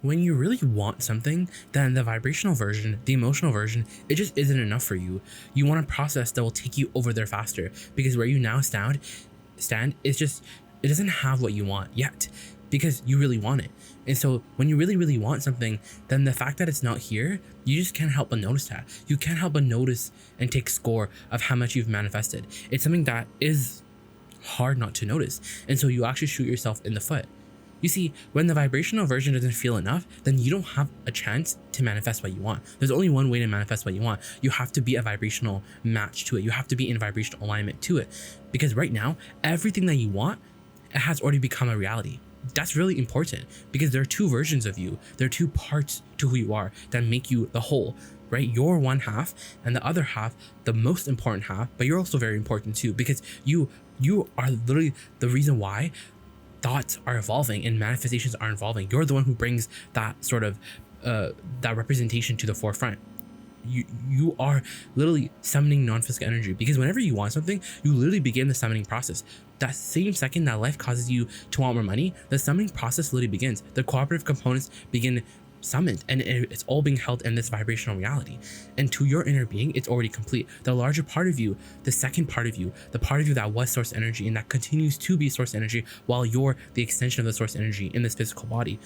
When you really want something, then the vibrational version, the emotional version, it just isn't enough for you. You want a process that will take you over there faster, because where you now stand is just, it doesn't have what you want yet, because you really want it. And so when you really want something, then the fact that it's not here, you just can't help but notice that. You can't help but notice and take score of how much you've manifested. It's something that is hard not to notice. And so you actually shoot yourself in the foot. You see, when the vibrational version doesn't feel enough, then you don't have a chance to manifest what you want. There's only one way to manifest what you want. You have to be a vibrational match to it. You have to be in vibrational alignment to it. Because right now, everything that you want, it has already become a reality. That's really important, because there are two versions of you. There are two parts to who you are that make you the whole, right? You're one half, and the other half, the most important half, but you're also very important too, because you are literally the reason why thoughts are evolving and manifestations are evolving. You're the one who brings that sort of that representation to the forefront. You are literally summoning non-physical energy, because whenever you want something, you literally begin the summoning process. That same second that life causes you to want more money, the summoning process literally begins. The cooperative components begin summoned, and it's all being held in this vibrational reality. And to your inner being, it's already complete. The larger part of you, the second part of you, the part of you that was source energy and that continues to be source energy while you're the extension of the source energy in this physical body,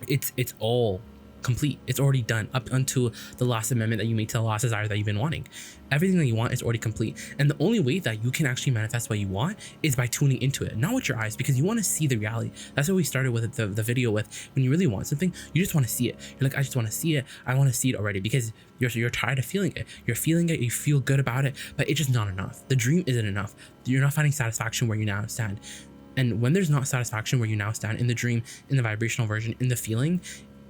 it's all complete. It's already done up until the last amendment that you made to the last desire that you've been wanting. Everything that you want is already complete. And the only way that you can actually manifest what you want is by tuning into it, not with your eyes, because you want to see the reality. That's what we started with the video with. When you really want something, you just want to see it. You're like, I just want to see it. I want to see it already, because you're tired of feeling it. You're feeling it. You feel good about it, but it's just not enough. The dream isn't enough. You're not finding satisfaction where you now stand. And when there's not satisfaction where you now stand in the dream, in the vibrational version, in the feeling,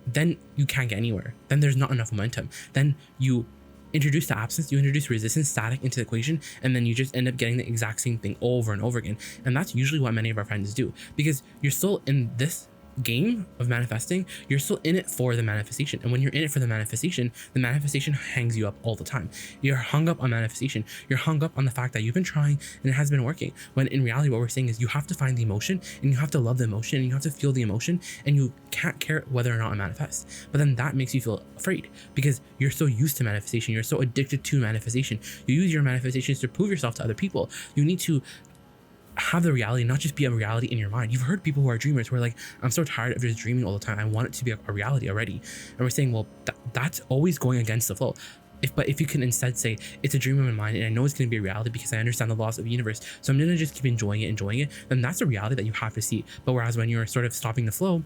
then you can't get anywhere. Then there's not enough momentum. Then you introduce the absence, you introduce resistance, static into the equation, and then you just end up getting the exact same thing over and over again. And that's usually what many of our friends do, because you're still in this game of manifesting, you're still in it for the manifestation. And when you're in it for the manifestation hangs you up all the time. You're hung up on manifestation. You're hung up on the fact that you've been trying and it has been working, when in reality what we're saying is you have to find the emotion, and you have to love the emotion, and you have to feel the emotion, and you can't care whether or not it manifests. But then that makes you feel afraid, because you're so used to manifestation, you're so addicted to manifestation. You use your manifestations to prove yourself to other people. You need to have the reality not just be a reality in your mind. You've heard people who are dreamers who are like, I'm so tired of just dreaming all the time. I want it to be a reality already. And we're saying, well, that's always going against the flow. But if you can instead say, it's a dream in my mind, and I know it's going to be a reality because I understand the laws of the universe, so I'm going to just keep enjoying it, then that's a reality that you have to see. But whereas when you're sort of stopping the flow,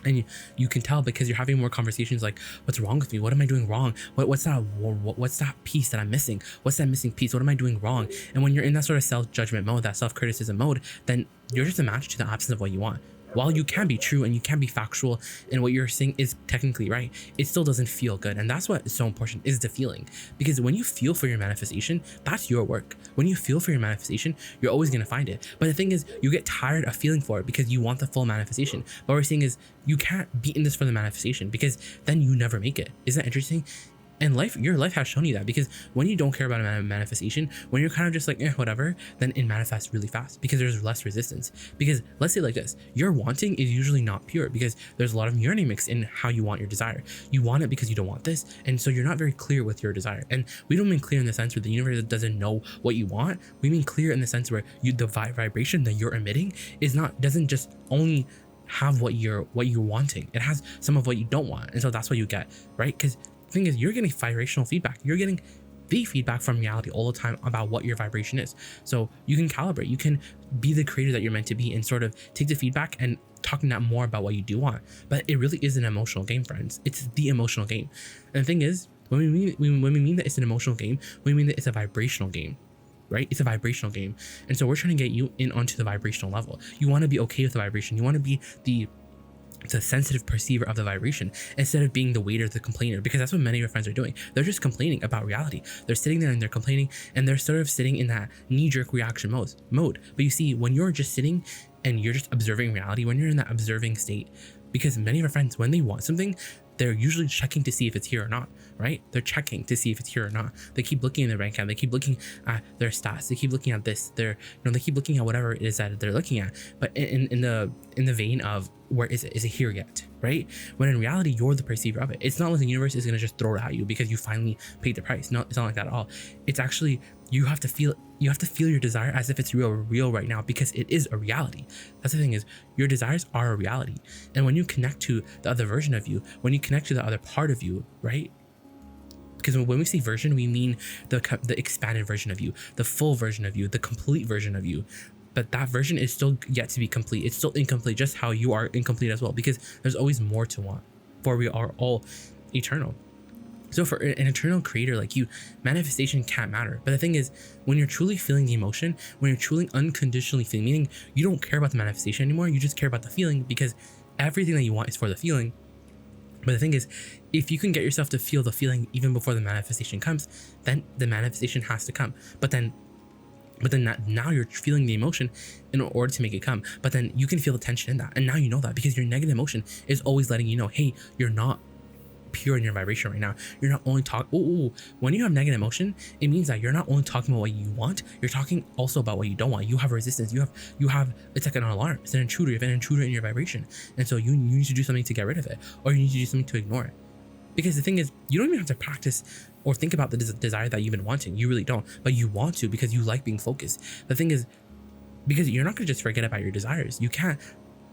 and you can tell because you're having more conversations like, what's wrong with me? What am I doing wrong? What's that piece that I'm missing? What's that missing piece? What am I doing wrong? And when you're in that sort of self-judgment mode, that self-criticism mode, then you're just a match to the absence of what you want. While you can be true and you can be factual and what you're saying is technically right, it still doesn't feel good. And that's what is so important, is the feeling. Because when you feel for your manifestation, that's your work. When you feel for your manifestation, you're always going to find it. But the thing is, you get tired of feeling for it because you want the full manifestation. What we're saying is, you can't be in this for the manifestation, because then you never make it. Isn't that interesting? And your life has shown you that, because when you don't care about a manifestation, when you're kind of just like, whatever, then it manifests really fast because there's less resistance. Because let's say like this, your wanting is usually not pure, because there's a lot of yearning mixed in how you want your desire. You want it because you don't want this. And so you're not very clear with your desire. And we don't mean clear in the sense where the universe doesn't know what you want. We mean clear in the sense where the vibration that you're emitting doesn't just only have what you're wanting. It has some of what you don't want. And so that's what you get, right? Because thing is, you're getting vibrational feedback. You're getting the feedback from reality all the time about what your vibration is. So you can calibrate, you can be the creator that you're meant to be, and sort of take the feedback and talking that more about what you do want. But it really is an emotional game, friends. It's the emotional game. And the thing is, when we mean that it's an emotional game, we mean that it's a vibrational game, right? It's a vibrational game. And so we're trying to get you in onto the vibrational level. You want to be okay with the vibration. You want to be the sensitive perceiver of the vibration, instead of being the waiter, the complainer, because that's what many of your friends are doing. They're just complaining about reality. They're sitting there and they're complaining, and they're sort of sitting in that knee-jerk reaction mode. But you see, when you're just sitting and you're just observing reality, when you're in that observing state, because many of our friends, when they want something, they're usually checking to see if it's here or not, right? They're checking to see if it's here or not. They keep looking at their bank account. They keep looking at their stats. They keep looking at this. They keep looking at whatever it is that they're looking at. But in the vein of, where is it? Is it here yet? Right? When in reality, you're the perceiver of it. It's not like the universe is gonna just throw it at you because you finally paid the price. No, it's not like that at all. It's actually, you have to feel your desire as if it's real right now, because it is a reality. That's the thing, is your desires are a reality. And when you connect to the other version of you, when you connect to the other part of you, right? Because when we say version, we mean the expanded version of you, the full version of you, the complete version of you. But that version is still yet to be complete. It's still incomplete, just how you are incomplete as well, because there's always more to want, for we are all eternal. So for an eternal creator like you, manifestation can't matter. But the thing is, when you're truly feeling the emotion, when you're truly unconditionally feeling, meaning you don't care about the manifestation anymore, you just care about the feeling, because everything that you want is for the feeling. But the thing is, if you can get yourself to feel the feeling even before the manifestation comes, then the manifestation has to come. But then now you're feeling the emotion in order to make it come. But then you can feel the tension in that. And now you know that, because your negative emotion is always letting you know, hey, you're not pure in your vibration right now. You're not only talking. When you have negative emotion, it means that you're not only talking about what you want, you're talking also about what you don't want. You have resistance. You have it's like an alarm. It's an intruder. You have an intruder in your vibration. And so you need to do something to get rid of it, or you need to do something to ignore it. Because the thing is, you don't even have to practice or think about the desire that you've been wanting. You really don't. But you want to, because you like being focused. The thing is, because you're not going to just forget about your desires. You can't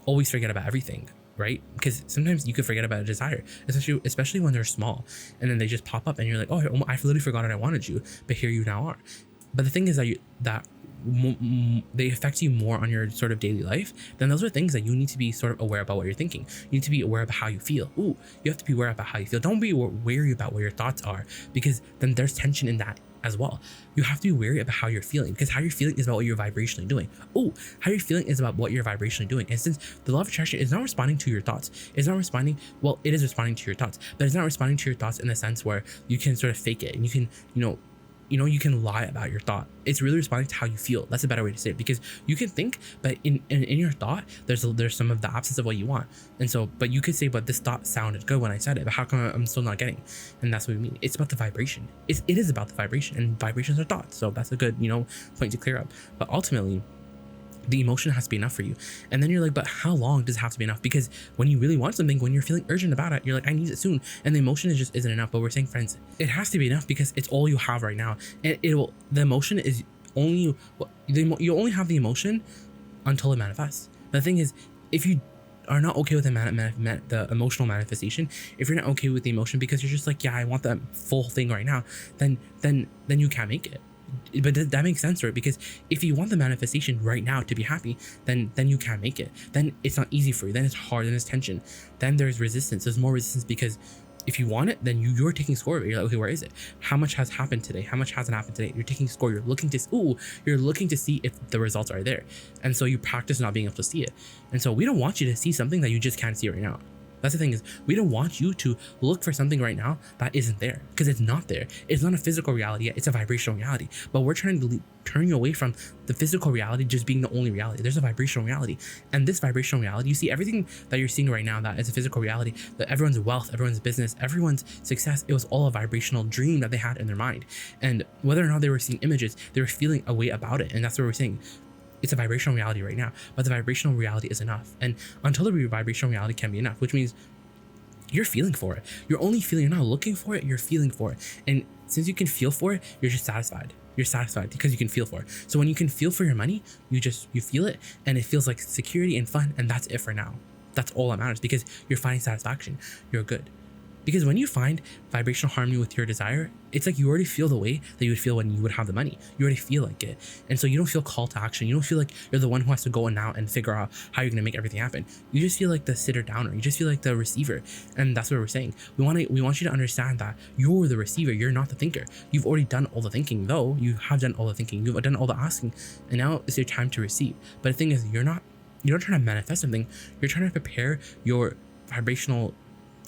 always forget about everything, right? Because sometimes you could forget about a desire, especially when they're small, and then they just pop up and you're like, oh, I literally forgot I wanted you, but here you now are. But the thing is that they affect you more on your sort of daily life, then those are things that you need to be sort of aware about what you're thinking. You need to be aware about how you feel. You have to be aware about how you feel. Don't be wary about what your thoughts are, because then there's tension in that as well. You have to be wary about how you're feeling, because how you're feeling is about what you're vibrationally doing. How you're feeling is about what you're vibrationally doing. And since the law of attraction is not responding to your thoughts, it's not responding, well, it is responding to your thoughts, but it's not responding to your thoughts in the sense where you can sort of fake it and you can, you can lie about your thought. It's really responding to how you feel. That's a better way to say it, because you can think, but in your thought, there's some of the absence of what you want. And so, but you could say, but this thought sounded good when I said it, but how come I'm still not getting? And that's what we mean. It's about the vibration. It is about the vibration, and vibrations are thoughts. So that's a good, point to clear up. But ultimately, the emotion has to be enough for you. And then you're like, but how long does it have to be enough? Because when you really want something, when you're feeling urgent about it, you're like, I need it soon. And the emotion just isn't enough. But we're saying, friends, it has to be enough, because it's all you have right now. And the emotion is only, you only have the emotion until it manifests. The thing is, if you are not okay with the emotional manifestation, if you're not okay with the emotion because you're just like, yeah, I want that full thing right now, then you can't make it. But that makes sense, right? Because if you want the manifestation right now to be happy, then you can't make it. Then it's not easy for you. Then it's hard. Then there's tension. Then there's resistance. There's more resistance, because if you want it, then you're taking score of it. You're like, okay, where is it? How much has happened today? How much hasn't happened today? You're taking score. You're looking to see if the results are there. And so you practice not being able to see it. And so we don't want you to see something that you just can't see right now. That's the thing, is we don't want you to look for something right now that isn't there, because it's not there. It's not a physical reality yet. It's a vibrational reality. But we're trying to turn you away from the physical reality just being the only reality. There's a vibrational reality. And this vibrational reality, you see everything that you're seeing right now that is a physical reality, that everyone's wealth, everyone's business, everyone's success, it was all a vibrational dream that they had in their mind. And whether or not they were seeing images, they were feeling a way about it. And that's what we're saying. It's a vibrational reality right now, but the vibrational reality is enough. And until the vibrational reality can be enough, which means you're feeling for it. You're only feeling, you're not looking for it, you're feeling for it. And since you can feel for it, you're just satisfied. You're satisfied because you can feel for it. So when you can feel for your money, you feel it, and it feels like security and fun, and that's it for now. That's all that matters, because you're finding satisfaction. You're good. Because when you find vibrational harmony with your desire, it's like you already feel the way that you would feel when you would have the money. You already feel like it. And so you don't feel call to action. You don't feel like you're the one who has to go in now and figure out how you're going to make everything happen. You just feel like the sitter downer. You just feel like the receiver. And that's what we're saying. We want you to understand that you're the receiver. You're not the thinker. You've already done all the thinking, though. You have done all the thinking. You've done all the asking. And now it's your time to receive. But the thing is, you're not trying to manifest something. You're trying to prepare your vibrational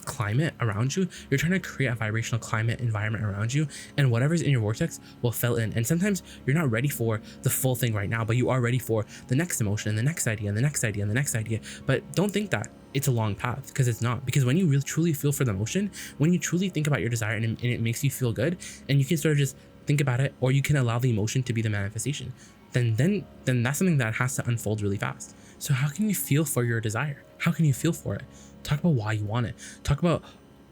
climate around you. You're trying to create a vibrational climate environment around you, and whatever's in your vortex will fill in. And sometimes you're not ready for the full thing right now, but you are ready for the next emotion, and the next idea, and the next idea, and the next idea. But don't think that it's a long path, because it's not. Because when you really truly feel for the emotion, when you truly think about your desire and it makes you feel good, and you can sort of just think about it, or you can allow the emotion to be the manifestation, then that's something that has to unfold really fast. So how can you feel for your desire? How can you feel for it? Talk about why you want it. Talk about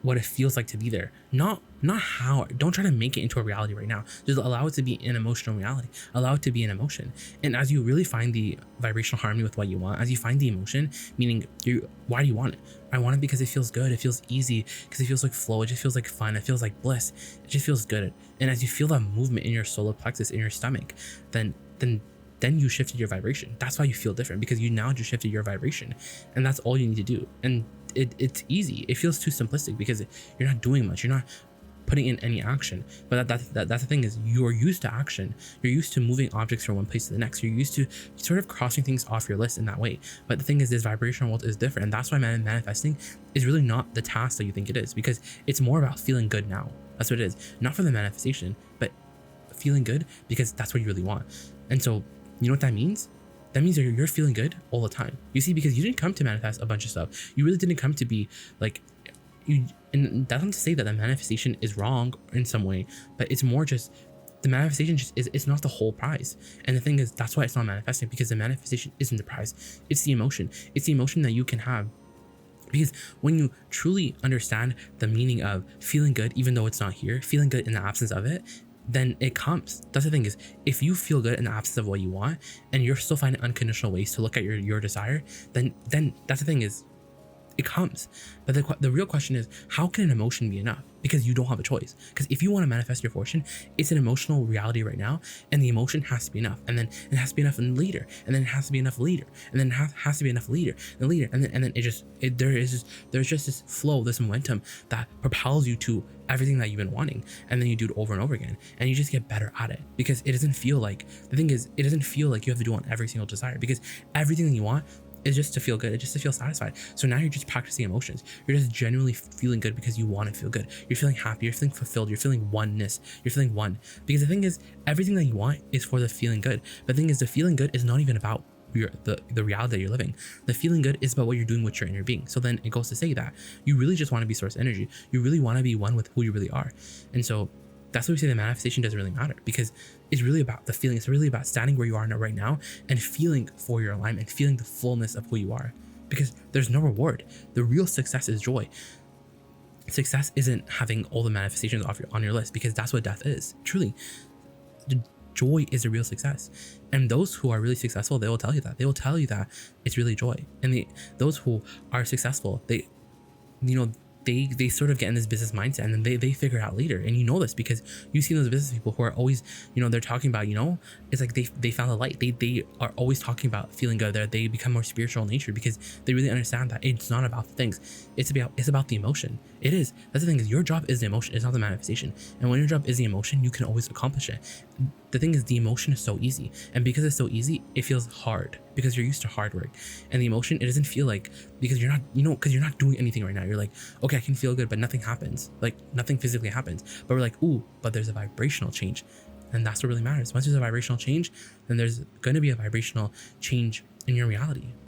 what it feels like to be there. Not how. Don't try to make it into a reality right now. Just allow it to be an emotional reality. Allow it to be an emotion. And as you really find the vibrational harmony with what you want, as you find the emotion, meaning why do you want it? I want it because it feels good. It feels easy, because it feels like flow. It just feels like fun. It feels like bliss. It just feels good. And as you feel that movement in your solar plexus, in your stomach, then you shifted your vibration. That's why you feel different, because you now just shifted your vibration, and that's all you need to do. And it's easy. It feels too simplistic because you're not doing much. You're not putting in any action. But that's the thing, is you're used to action. You're used to moving objects from one place to the next. You're used to sort of crossing things off your list in that way. But the thing is, this vibrational world is different, and that's why manifesting is really not the task that you think it is, because it's more about feeling good now. That's what it is. Not for the manifestation, but feeling good because that's what you really want. And so, you know what that means? That means you're feeling good all the time. You see, because you didn't come to manifest a bunch of stuff. You really didn't come to be like you. And that's not to say that the manifestation is wrong in some way, but it's more just the manifestation it's not the whole prize. And the thing is, that's why it's not manifesting, because the manifestation isn't the prize. It's the emotion. It's the emotion that you can have. Because when you truly understand the meaning of feeling good, even though it's not here, feeling good in the absence of it, then it comes. That's the thing, is if you feel good in the absence of what you want, and you're still finding unconditional ways to look at your desire, then that's the thing, is it comes. But the real question is, how can an emotion be enough? Because you don't have a choice. Because if you want to manifest your fortune, it's an emotional reality right now, and the emotion has to be enough, and then it has to be enough later, and then it has to be enough later, and then it has to be enough later and later, and then there's just this flow, this momentum that propels you to everything that you've been wanting, and then you do it over and over again, and you just get better at it. Because it doesn't feel like, the thing is, it doesn't feel like you have to do on every single desire, because everything that you want is just to feel good. It's just to feel satisfied. So now you're just practicing emotions. You're just genuinely feeling good because you want to feel good. You're feeling happy. You're feeling fulfilled. You're feeling oneness. You're feeling one. Because the thing is, everything that you want is for the feeling good. But the thing is, the feeling good is not even about the reality that you're living. The feeling good is about what you're doing with your inner being. So then it goes to say that you really just want to be source energy. You really want to be one with who you really are. And so that's why we say the manifestation doesn't really matter, because it's really about the feeling. It's really about standing where you are right now and feeling for your alignment, feeling the fullness of who you are, because there's no reward. The real success is joy. Success isn't having all the manifestations on your list, because that's what death is. Truly, the joy is a real success. And those who are really successful, they will tell you that. They will tell you that it's really joy. And those who are successful, they sort of get in this business mindset, and then they figure it out later. And you know this because you see those business people who are always, they're talking about, it's like they found the light. They are always talking about feeling good. They become more spiritual in nature because they really understand that it's not about the things. It's about the emotion. It is. That's the thing, is your job is the emotion. It's not the manifestation. And when your job is the emotion, you can always accomplish it. The thing is, the emotion is so easy. And because it's so easy, it feels hard because you're used to hard work. And the emotion, it doesn't feel like, because you're not, because you're not doing anything right now. You're like, okay, I can feel good, but nothing happens. Like nothing physically happens. But we're like, ooh, but there's a vibrational change. And that's what really matters. Once there's a vibrational change, then there's going to be a vibrational change in your reality.